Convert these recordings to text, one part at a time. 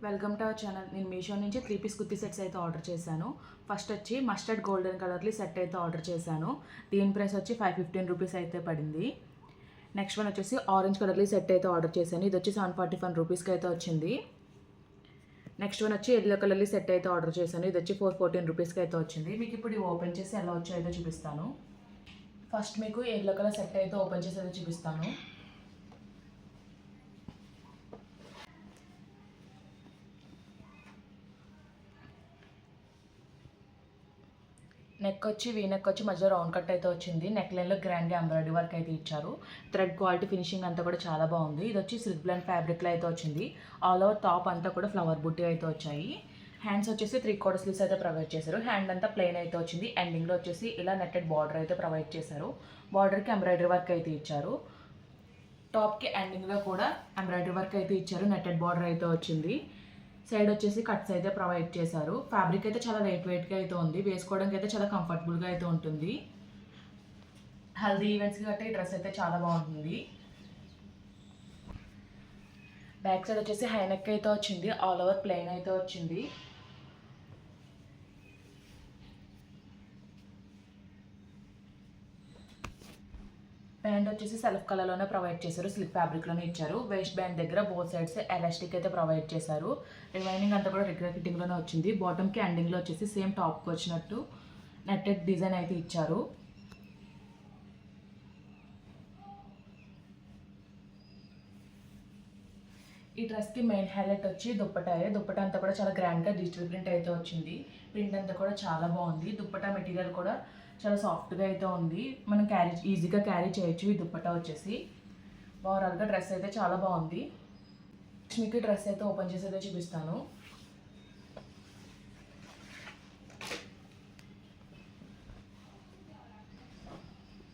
Welcome to our channel. నేను మీషో నుంచి 3 piece kurti sets అయితే ఆర్డర్ చేశాను. ఫస్ట్ వచ్చి మస్టర్డ్ గోల్డెన్ కలర్లీ సెట్ అయితే ఆర్డర్ చేశాను. దీని ప్రైస్ వచ్చి 515 రూపీస్ అయితే పడింది. నెక్స్ట్ వన్ వచ్చేసి ఆరెంజ్ కలర్లీ సెట్ అయితే ఆర్డర్ చేశాను. ఇది వచ్చి 741 రూపీస్కి అయితే వచ్చింది. నెక్స్ట్ వన్ వచ్చి ఎల్లో కలర్లీ సెట్ అయితే ఆర్డర్ చేశాను. ఇది వచ్చి 414 రూపీస్కి అయితే వచ్చింది. మీకు ఇప్పుడు ఓపెన్ చేసి ఎలా వచ్చో అయితే చూపిస్తాను. ఫస్ట్ మీకు ఎల్లో కలర్ సెట్ అయితే ఓపెన్ చేసి అయితే చూపిస్తాను. నెక్ వచ్చి వీనెక్ వచ్చి మధ్యలో రౌండ్ కట్ అయితే వచ్చింది. నెక్ లైన్లో గ్రాండ్గా ఎంబ్రాయిడరీ వర్క్ అయితే ఇచ్చారు. థ్రెడ్ క్వాలిటీ ఫినిషింగ్ అంతా కూడా చాలా బాగుంది. ఇది వచ్చి సిల్క్ బ్లెండ్ ఫ్యాబ్రిక్లో అయితే వచ్చింది. ఆల్ ఓవర్ టాప్ అంతా కూడా ఫ్లవర్ బుట్టి అయితే వచ్చాయి. హ్యాండ్స్ వచ్చేసి 3/4 స్లీవ్స్ అయితే ప్రొవైడ్ చేశారు. హ్యాండ్ అంతా ప్లెయిన్ అయితే వచ్చింది. ఎండింగ్లో వచ్చేసి ఇలా నెట్టెడ్ బార్డర్ అయితే ప్రొవైడ్ చేశారు. బార్డర్కి ఎంబ్రాయిడరీ వర్క్ అయితే ఇచ్చారు. టాప్కి ఎండింగ్లో కూడా ఎంబ్రాయిడరీ వర్క్ అయితే ఇచ్చారు. నెట్టెడ్ బార్డర్ అయితే వచ్చింది. సైడ్ వచ్చేసి కట్స్ అయితే ప్రొవైడ్ చేశారు. ఫ్యాబ్రిక్ అయితే చాలా వెయిట్గా అయితే ఉంది. వేసుకోవడానికి అయితే చాలా కంఫర్టబుల్గా అయితే ఉంటుంది. హల్దీ ఈవెంట్స్కి గట్రా ఈ డ్రెస్ అయితే చాలా బాగుంటుంది. బ్యాక్ సైడ్ వచ్చేసి హై నెక్ అయితే వచ్చింది. ఆల్ ఓవర్ ప్లెయిన్ అయితే వచ్చింది. బ్యాండ్ వచ్చేసి సెల్ఫ్ కలర్లోనే ప్రొవైడ్ చేశారు. స్లిప్ ఫ్యాబ్రిక్లోనే ఇచ్చారు. వేస్ట్ బ్యాండ్ దగ్గర బోత్ సైడ్స్ ఎలాస్టిక్ అయితే ప్రొవైడ్ చేశారు. రిమైనింగ్ అంతా కూడా రెగ్యులర్ ఫిట్టింగ్లోనే వచ్చింది. బాటమ్కి ఎండింగ్లో వచ్చేసి సేమ్ టాప్కి వచ్చినట్టు నెట్టెడ్ డిజైన్ అయితే ఇచ్చారు. ఈ డ్రెస్కి మెయిన్ హైలైట్ వచ్చి దుప్పటాయే. దుప్పటా అంతా కూడా చాలా గ్రాండ్గా డిజిటల్ ప్రింట్ అయితే వచ్చింది. ప్రింట్ అంతా కూడా చాలా బాగుంది. దుప్పటా మెటీరియల్ కూడా చాలా సాఫ్ట్గా అయితే ఉంది. మనం ఈజీగా క్యారీ చేయొచ్చు. ఈ దుప్పటా వచ్చేసి ఓవరాల్గా డ్రెస్ అయితే చాలా బాగుంది. మీకు డ్రెస్ అయితే ఓపెన్ చేసి అయితే చూపిస్తాను.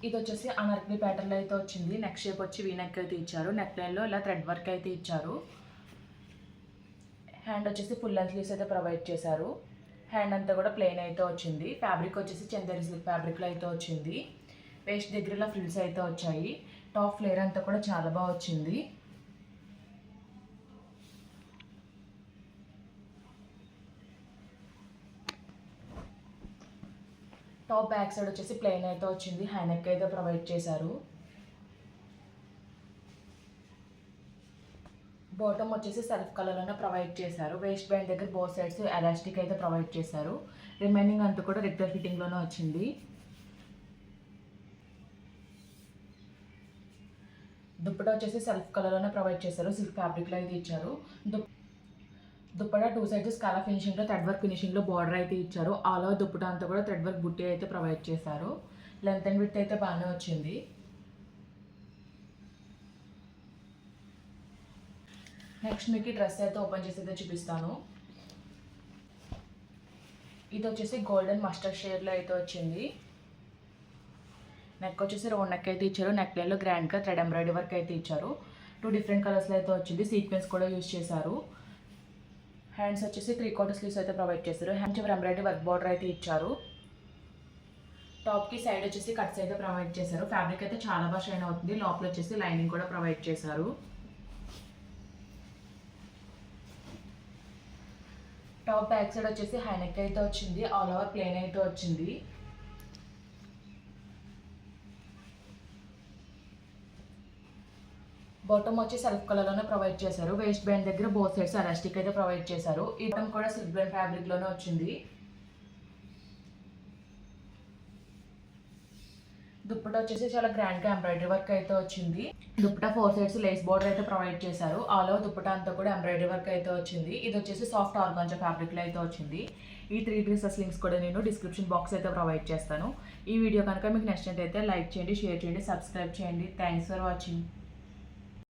ఇది వచ్చేసి అనార్కలి ప్యాటర్న్లో అయితే వచ్చింది. నెక్ షేప్ వచ్చి వీ నెక్ అయితే ఇచ్చారు. నెక్ లైన్లో ఇలా థ్రెడ్ వర్క్ అయితే ఇచ్చారు. హ్యాండ్ వచ్చేసి ఫుల్ లెంత్ స్లీవ్స్ అయితే ప్రొవైడ్ చేశారు. హ్యాండ్ అంతా కూడా ప్లెయిన్ అయితే వచ్చింది. ఫ్యాబ్రిక్ వచ్చేసి చందేరి సిల్క్ ఫ్యాబ్రిక్లో అయితే వచ్చింది. వేస్ట్ దగ్గర ఇలా ఫ్రిల్స్ అయితే వచ్చాయి. టాప్ ఫ్లేర్ అంతా కూడా చాలా బాగా వచ్చింది. టాప్ బ్యాక్ సైడ్ వచ్చేసి ప్లెయిన్ అయితే వచ్చింది. హై నెక్ అయితే ప్రొవైడ్ చేశారు. బాటమ్ వచ్చేసి సెల్ఫ్ కలర్లోనే ప్రొవైడ్ చేశారు. వేస్ట్ బ్యాండ్ దగ్గర బోత్ సైడ్స్ ఎలాస్టిక్ అయితే ప్రొవైడ్ చేశారు. రిమైనింగ్ అంతా కూడా రెగ్యులర్ ఫిట్టింగ్లోనే వచ్చింది. దుప్పటా వచ్చేసి సెల్ఫ్ కలర్లోనే ప్రొవైడ్ చేశారు. సిల్క్ ఫ్యాబ్రిక్లో అయితే ఇచ్చారు. దుప్పటా 2 సైడ్స్ స్కాలా ఫినిషింగ్లో థ్రెడ్ వర్క్ ఫినిషింగ్లో బార్డర్ అయితే ఇచ్చారు. ఆల్ ఓవర్ దుప్పటా అంతా కూడా థ్రెడ్ వర్క్ బుట్టి అయితే ప్రొవైడ్ చేశారు. లెంత్ అండ్ విడ్త్ అయితే బాగానే వచ్చింది. నెక్స్ట్ మీకు ఈ డ్రెస్ అయితే ఓపెన్ చేసి అయితే చూపిస్తాను. ఇది వచ్చేసి గోల్డెన్ మస్టర్డ్ షేడ్లో అయితే వచ్చింది. నెక్ వచ్చేసి రౌండ్ నెక్ అయితే ఇచ్చారు. నెక్ లైన్లో గ్రాండ్గా థ్రెడ్ ఎంబ్రాయిడరీ వర్క్ అయితే ఇచ్చారు. 2 డిఫరెంట్ కలర్స్లో అయితే వచ్చింది. సీక్వెన్స్ కూడా యూజ్ చేశారు. హ్యాండ్స్ వచ్చేసి 3/4 స్లీవ్స్ అయితే ప్రొవైడ్ చేశారు. హ్యాండ్ చివరి ఎంబ్రాయిడరీ వర్క్ బార్డర్ అయితే ఇచ్చారు. టాప్కి సైడ్ వచ్చేసి కట్స్ అయితే ప్రొవైడ్ చేశారు. ఫ్యాబ్రిక్ అయితే చాలా బాగా షైన్ అవుతుంది. లోపల వచ్చేసి లైనింగ్ కూడా ప్రొవైడ్ చేశారు. టాప్ బ్యాక్ సైడ్ వచ్చేసి హై నెక్ అయితే వచ్చింది. ఆల్ ఓవర్ ప్లెయిన్ అయితే వచ్చింది. బాటమ్ వచ్చి సెల్ఫ్ కలర్లోనే ప్రొవైడ్ చేశారు. వేస్ట్ బ్యాండ్ దగ్గర బోత్ సైడ్స్ ఎలాస్టిక్ అయితే ప్రొవైడ్ చేశారు. ఈ బాటమ్ కూడా సిల్క్ బ్లెండ్ ఫ్యాబ్రిక్లోనే వచ్చింది. దుప్పటా వచ్చేసి చాలా గ్రాండ్గా ఎంబ్రాయిడరీ వర్క్ అయితే వచ్చింది. దుప్పటా 4 సైడ్స్ లేస్ బార్డర్ అయితే ప్రొవైడ్ చేశారు. ఆల్ ఓవర్ దుప్పటా అంతా కూడా ఎంబ్రాయిడరీ వర్క్ అయితే వచ్చింది. ఇది వచ్చేసి సాఫ్ట్ ఆర్గాంజా ఫ్యాబ్రిక్లో అయితే వచ్చింది. ఈ 3 డ్రెస్సెస్ లింక్స్ కూడా నేను డిస్క్రిప్షన్ బాక్స్ అయితే ప్రొవైడ్ చేస్తాను. ఈ వీడియో కనుక మీకు నచ్చినట్టయితే లైక్ చేయండి, షేర్ చేయండి, సబ్స్క్రైబ్ చేయండి. Thanks for watching.